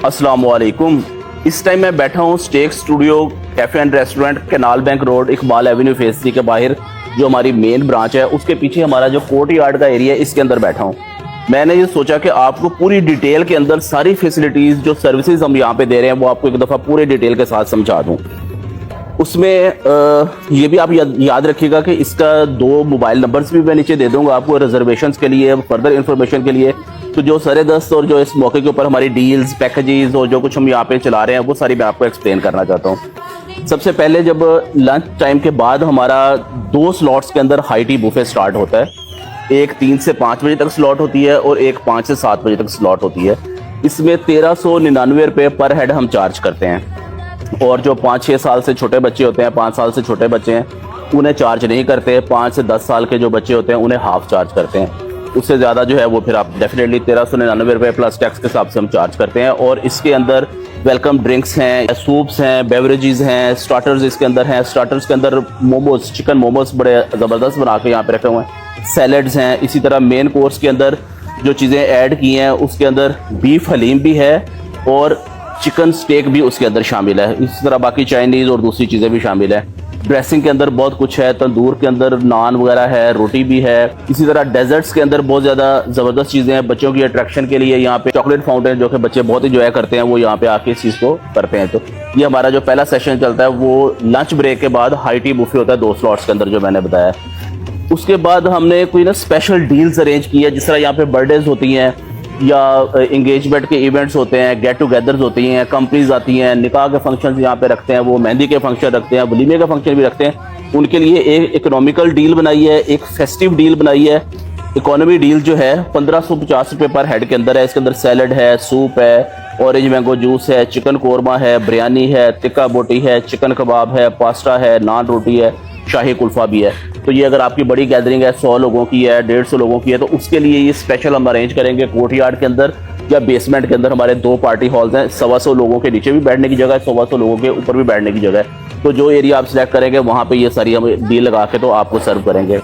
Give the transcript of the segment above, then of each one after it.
अस्सलामुअलैकुम। इस टाइम मैं बैठा हूँ steak studio cafe and restaurant, canal bank road, Iqbal avenue phase 3 के बाहर जो हमारी मेन ब्रांच है उसके पीछे हमारा जो कोर्ट यार्ड का एरिया है इसके अंदर बैठा हूँ। मैंने ये सोचा कि आपको पूरी डिटेल के अंदर सारी फैसिलिटीज़ जो सर्विसेज हम यहाँ पे दे रहे हैं वो आपको एक दफ़ा पूरे डिटेल के साथ समझा दूँ। उसमें ये भी आप याद रखिएगा कि इसका 2 मोबाइल नंबर्स भी मैं नीचे दे दूंगा आपको रिजर्वेशंस के लिए, फर्दर इंफॉर्मेशन के लिए। तो जो सरे-दस्त और जो इस मौके के ऊपर हमारी डील्स, पैकेजेस और जो कुछ हम यहाँ पे चला रहे हैं वो सारी मैं आपको एक्सप्लेन करना चाहता हूँ। सबसे पहले जब लंच टाइम के बाद हमारा 2 स्लॉट्स के अंदर हाई टी बुफे स्टार्ट होता है। एक 3 से 5 बजे तक स्लॉट होती है और एक 5 से 7 बजे तक स्लॉट होती है। इसमें 1399 रुपये पर हेड हम चार्ज करते हैं। और जो 5-6 साल से छोटे बच्चे होते हैं, 5 साल से छोटे बच्चे हैं, उन्हें चार्ज नहीं करते। 5 से 10 साल के जो बच्चे होते हैं उन्हें हाफ चार्ज करते हैं। उससे ज़्यादा जो है वो फिर आप डेफिनेटली 1399 रुपये प्लस टैक्स के हिसाब से हम चार्ज करते हैं। और इसके अंदर वेलकम ड्रिंक्स हैं, सूप्स हैं, बेवरेजेस हैं, स्टार्टर्स इसके अंदर हैं। स्टार्टर्स के अंदर मोमोज, चिकन मोमोज बड़े ज़बरदस्त बना के यहाँ पे रखे हुए हैं। सैलड्स हैं। इसी तरह मेन कोर्स के अंदर जो चीज़ें ऐड की हैं उसके अंदर बीफ हलीम भी है और चिकन स्टेक भी उसके अंदर शामिल है। इसी तरह बाकी चाइनीज़ और दूसरी चीज़ें भी शामिल है। ड्रेसिंग के अंदर बहुत कुछ है। तंदूर के अंदर नान वगैरह है, रोटी भी है। इसी तरह डेजर्ट्स के अंदर बहुत ज़्यादा ज़बरदस्त चीज़ें हैं बच्चों की अट्रैक्शन के लिए। यहाँ पे चॉकलेट फाउंटेन जो कि बच्चे बहुत इंजॉय करते हैं वो यहाँ पे आके इस चीज़ को करते हैं। तो ये हमारा जो पहला सेशन चलता है वो लंच ब्रेक के बाद हाई टी बुफे होता है 2 स्लॉट्स के अंदर जो मैंने बताया। उसके बाद हमने कोई ना स्पेशल डील्स अरेंज की है, जिस तरह यहाँ पे बर्थडेज होती हैं या इंगेजमेंट के इवेंट्स होते हैं, गेट टुगेदर्स होती हैं, कंपनीज आती हैं, निकाह के फंक्शंस यहाँ पे रखते हैं, वो मेहंदी के फंक्शन रखते हैं, वलीमे के फंक्शन भी रखते हैं। उनके लिए एक इकोनॉमिकल डील बनाई है, एक फेस्टिव डील बनाई है। इकोनॉमी डील जो है 1550 रुपये पर हेड के अंदर है। इसके अंदर सैलड है, सूप है, ऑरेंज मैंगो जूस है, चिकन कोरमा है, बिरयानी है, टिक्का बोटी है, चिकन कबाब है, पास्ता है, नान रोटी है, शाही कुल्फा भी है। तो ये अगर आपकी बड़ी गैदरिंग है, 100 लोगों की है, 150 लोगों की है, तो उसके लिए ये स्पेशल हम अरेंज करेंगे कोर्ट यार्ड के अंदर या बेसमेंट के अंदर। हमारे 2 पार्टी हॉल्स हैं। 125 लोगों के नीचे भी बैठने की जगह है, 125 लोगों के ऊपर भी बैठने की जगह है। तो जो एरिया आप सिलेक्ट करेंगे वहाँ पे ये सारी हम डील लगा के तो आपको सर्व करेंगे।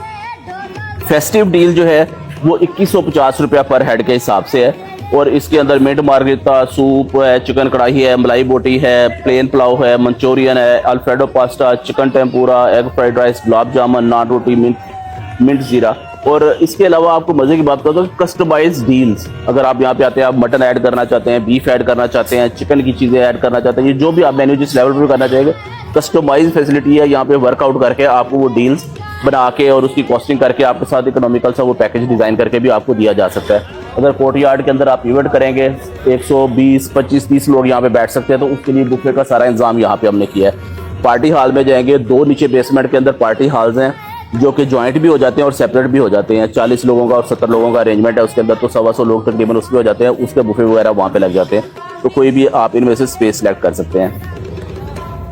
फेस्टिव डील जो है वो 2150 रुपया पर हेड के हिसाब से है। और इसके अंदर मिंट मार्गरिटा, सूप है, चिकन कढ़ाई है, मलाई बोटी है, प्लेन पुलाव है, मंचूरियन है, Alfredo pasta, chicken tempura, egg fried rice, gulab jamun, naan रोटी, मिंट जीरा। और इसके अलावा आपको मजे की बात करता हूँ कस्टमाइज डील्स। अगर आप यहाँ पे आते हैं, आप मटन ऐड करना चाहते हैं, बीफ ऐड करना चाहते हैं, चिकन की चीज़ें ऐड करना चाहते हैं, ये जो भी आप मेन्यू जिस लेवल पर करना चाहेंगे, कस्टमाइज फैसिलिटी है। यहाँ पे वर्कआउट करके आपको वो डील्स बना के और उसकी कॉस्टिंग करके आपके साथ इकोनॉमिकल सा वो पैकेज डिज़ाइन करके भी आपको दिया जा सकता है। अगर कोर्ट यार्ड के अंदर आप इवेंट करेंगे 120, 25, 30 लोग यहाँ पे बैठ सकते हैं, तो उसके लिए बुफे का सारा इंतजाम यहाँ पे हमने किया है। पार्टी हॉल में जाएंगे, 2 नीचे बेसमेंट के अंदर पार्टी हॉल्स हैं जो कि ज्वाइंट भी हो जाते हैं और सेपरेट भी हो जाते हैं। 40 लोगों का और 70 लोगों का अरेंजमेंट है उसके अंदर, तो 125 लोग तकरीबन उसमें हो जाते हैं। उसके बुफे वगैरह वहाँ पे लग जाते हैं। तो कोई भी आप इनमें से स्पेस सेलेक्ट कर सकते हैं।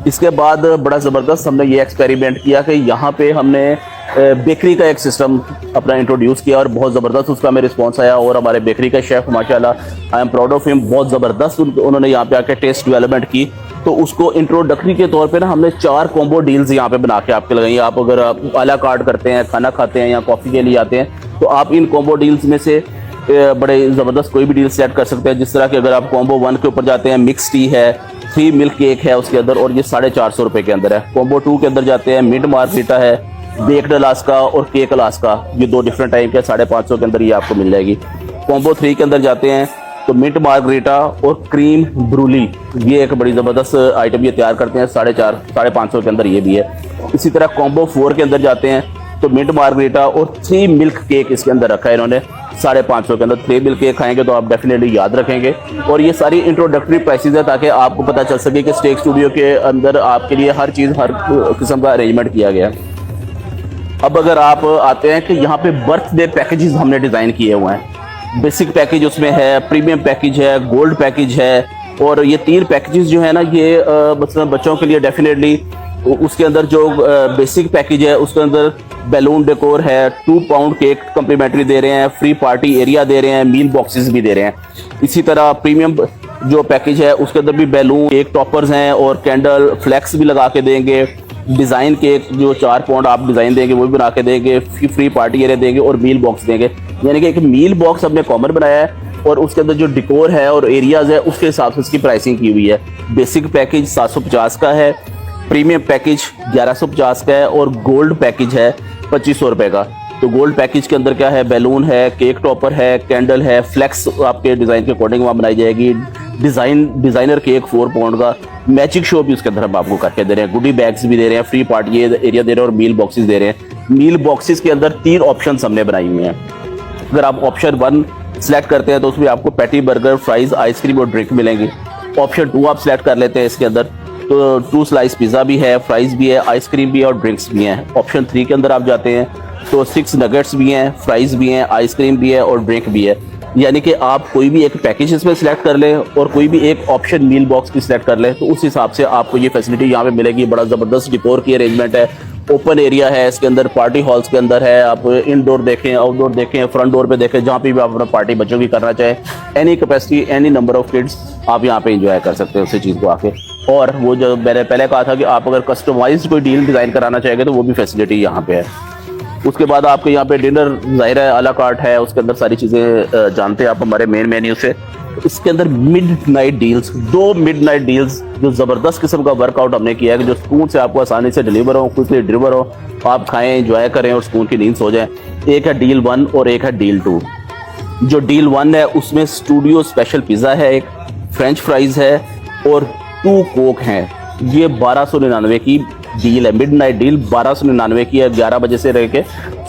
इसके बाद बड़ा ज़बरदस्त हमने ये एक्सपेरिमेंट किया कि यहाँ पे हमने बेकरी का एक सिस्टम अपना इंट्रोड्यूस किया और बहुत ज़बरदस्त उसका हमें रिस्पॉन्स आया। और हमारे बेकरी का शेफ़ माशाल्लाह, I am proud of him, बहुत ज़बरदस्त उन्होंने यहाँ पे आके टेस्ट डेवलपमेंट की। तो उसको इंट्रोडक्टरी के तौर पे ना हमने 4 कॉम्बो डील्स यहाँ पे बना के आपके लगाई। आप अगर आला कार्ड करते हैं, खाना खाते हैं या कॉफ़ी के लिए आते हैं, तो आप इन कॉम्बो डील्स में से बड़े ज़बरदस्त कोई भी डील सेट कर सकते हैं। जिस तरह के अगर आप कॉम्बो 1 के ऊपर जाते हैं, मिक्स टी है, 3 मिल्क केक है उसके अंदर और ये 450 रुपये के अंदर है। कॉम्बो 2 के अंदर जाते हैं, मिंट मार्गरिटा है, बेक्ड अलास्का और केक अलास्का, ये 2 डिफरेंट टाइप के 550 के अंदर ये आपको मिल जाएगी। कॉम्बो 3 के अंदर जाते हैं तो मिंट मार्गरिटा और क्रीम ब्रूली, ये एक बड़ी ज़बरदस्त आइटम ये तैयार करते हैं, 450-550 के अंदर ये भी है। इसी तरह कॉम्बो 4 के अंदर जाते हैं तो मिंट मार्गरिटा और 3 मिल्क केक इसके अंदर रखा है इन्होंने 550 के अंदर। 3 मिल्क केक खाएंगे तो आप डेफिनेटली याद रखेंगे। और ये सारी इंट्रोडक्टरी प्राइसेस है ताकि आपको पता चल सके कि स्टेक स्टूडियो के अंदर आपके लिए हर चीज़, हर किस्म का अरेंजमेंट किया गया है। अब अगर आप आते हैं कि यहाँ पे बर्थडे पैकेजेस हमने डिज़ाइन किए हुए हैं। बेसिक पैकेज उसमें है, प्रीमियम पैकेज है, गोल्ड पैकेज है। और ये 3 पैकेजेस जो है ना, ये मतलब बच्चों के लिए डेफिनेटली उसके अंदर जो बेसिक पैकेज है उसके अंदर बैलून डेकोर है, 2 पाउंड केक कम्प्लीमेंट्री दे रहे हैं, फ्री पार्टी एरिया दे रहे हैं, मील बॉक्सेस भी दे रहे हैं। इसी तरह प्रीमियम जो पैकेज है उसके अंदर भी बैलून, केक टॉपर्स हैं और कैंडल फ्लैक्स भी लगा के देंगे। डिज़ाइन केक जो 4 पाउंड आप डिज़ाइन देंगे वो भी बना के देंगे, फ्री पार्टी एरिया देंगे और मील बॉक्स देंगे। यानी कि एक मील बॉक्स हमने कॉमन बनाया है और उसके अंदर जो डिकोर है और एरियाज है उसके हिसाब से इसकी प्राइसिंग की हुई है। बेसिक पैकेज 750 का है, प्रीमियम पैकेज 1150 का है और गोल्ड पैकेज है 2500 रुपये का। तो गोल्ड पैकेज के अंदर क्या है, बैलून है, केक टॉपर है, कैंडल है, फ्लेक्स आपके डिज़ाइन के अकॉर्डिंग वहाँ बनाई जाएगी, डिज़ाइनर केक 4 पाउंड का, मैजिक शो भी उसके अंदर हम आपको करके दे रहे हैं, गुडी बैग्स भी दे रहे हैं, फ्री पार्टी एरिया दे रहे हैं और मील बॉक्सेस दे रहे हैं। मील बॉक्सेस के अंदर 3 ऑप्शन हमने बनाई हुई हैं। अगर आप ऑप्शन 1 सेलेक्ट करते हैं तो उसमें आपको पैटी, बर्गर, फ्राइज, आइसक्रीम और ड्रिंक मिलेंगी। ऑप्शन 2 आप सेलेक्ट कर लेते हैं इसके अंदर तो 2 स्लाइस पिज़्ज़ा भी है, फ्राइज भी है, आइसक्रीम भी है और ड्रिंक्स भी हैं। ऑप्शन 3 के अंदर आप जाते हैं तो 6 नगेट्स भी हैं, फ्राइज भी हैं, आइसक्रीम भी है और ड्रिंक भी है। यानी कि आप कोई भी एक पैकेज इसमें सिलेक्ट कर लें और कोई भी एक ऑप्शन मील बॉक्स की सिलेक्ट कर लें तो उस हिसाब से आपको ये फैसिलिटी यहाँ पे मिलेगी। बड़ा ज़बरदस्त डिकोर की अरेंजमेंट है, ओपन एरिया है, इसके अंदर पार्टी हॉल्स के अंदर है। आप इनडोर देखें, आउटडोर देखें, फ्रंट डोर पे देखें, जहाँ पे भी आप अपना पार्टी बच्चों की करना चाहें, any capacity, any number of kids आप यहाँ पे एंजॉय कर सकते हैं उसी चीज़ को आके। और वो जो मैंने पहले कहा था कि आप अगर कस्टमाइज्ड कोई डील डिज़ाइन कराना चाहेंगे तो वो भी फैसिलिटी यहाँ पे है। उसके बाद आपके यहाँ पे डिनर ज़ाहिर है अला कार्ट है, उसके अंदर सारी चीज़ें जानते हैं आप हमारे मेन मेन्यू से। इसके अंदर mid night deals, 2 mid night deals जो ज़बरदस्त किस्म का वर्कआउट हमने किया है कि जो सुकून से आपको आसानी से डिलीवर हो, क्विकली डिलीवर हो, आप खाएं, एंजॉय करें और सुकून की नींद सो जाएं। एक है डील 1 और एक है डील 2। जो डील 1 है उसमें स्टूडियो स्पेशल पिज़्ज़ा है, एक फ्रेंच फ्राइज़ है और 2 कोक हैं। ये 1299 की डील है, मिड नाइट डील 1299 की है, 11 बजे से रह के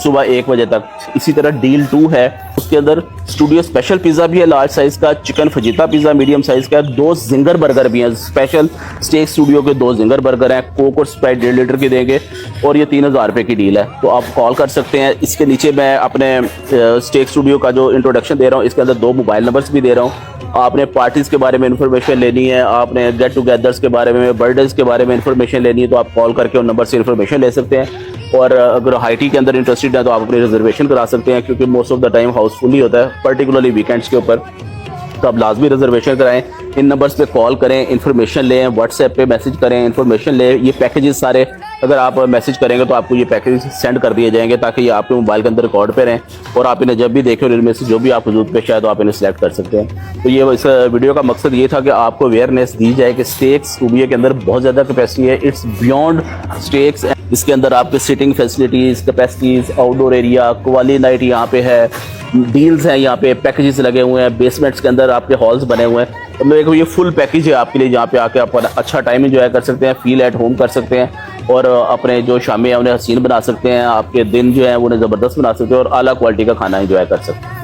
सुबह 1 बजे तक। इसी तरह डील 2 है, उसके अंदर स्टूडियो स्पेशल पिज़्ज़ा भी है लार्ज साइज़ का, chicken fajita pizza medium size का, 2 जिंगर बर्गर भी हैं, स्पेशल स्टेक स्टूडियो के 2 जिंगर बर्गर हैं, कोक और स्प्राइट 1.5 लीटर की देंगे और ये 3000 रुपये की डील है। तो आप कॉल कर सकते हैं। इसके नीचे मैं अपने स्टेक स्टूडियो का जो इंट्रोडक्शन दे रहा हूँ, इसके अंदर 2 मोबाइल नंबर्स भी दे रहा हूँ। आपने पार्टीज़ के बारे में इन्फॉर्मेशन लेनी है, आपने गेट टुगेदर्स के बारे में, बर्थडेज के बारे में इन्फॉर्मेशन लेनी है तो आप कॉल करके उन नंबर से इन्फॉर्मेशन ले सकते हैं। और अगर हाई टी के अंदर इंटरेस्टेड है तो आप अपनी रिजर्वेशन करा सकते हैं क्योंकि most of the time house full ही होता है, पर्टिकुलरली वीकेंड्स के ऊपर। तो आप लाजमी रिजर्वेशन कराएं, इन नंबर्स पे कॉल करें, इन्फॉर्मेशन लें, व्हाट्सएप पे मैसेज करें, इन्फॉर्मेशन लें। ये पैकेजेस सारे अगर आप मैसेज करेंगे तो आपको ये पैकेज सेंड कर दिए जाएंगे ताकि ये आपके मोबाइल के अंदर रिकॉर्ड पे रहें और आप इन्हें जब भी देखें और इनमें से जो भी आपको जरूरत पेश आए तो आप इन्हें सेलेक्ट कर सकते हैं। तो ये इस वीडियो का मकसद ये था कि आपको अवेयरनेस दी जाए कि स्टेक्स स्टूडियो के अंदर बहुत ज़्यादा कैपेसिटी है, इट्स बियॉन्ड स्टेक्स। इसके अंदर आपके sitting facilities, capacities, outdoor area, क्वाली नाइट यहाँ पे है, डील्स हैं यहाँ पे, पैकेजेस लगे हुए हैं, बेसमेंट्स के अंदर आपके हॉल्स बने हुए हैं। तो मेरे ये फुल पैकेज है आपके लिए, जहाँ पे आके आप अच्छा टाइम एंजॉय कर सकते हैं, फील एट होम कर सकते हैं और अपने जो शामें हैं उन्हें हसीन बना सकते हैं, आपके दिन जो है उन्हें ज़बरदस्त बना सकते हैं और आला क्वालिटी का खाना एंजॉय कर सकते हैं।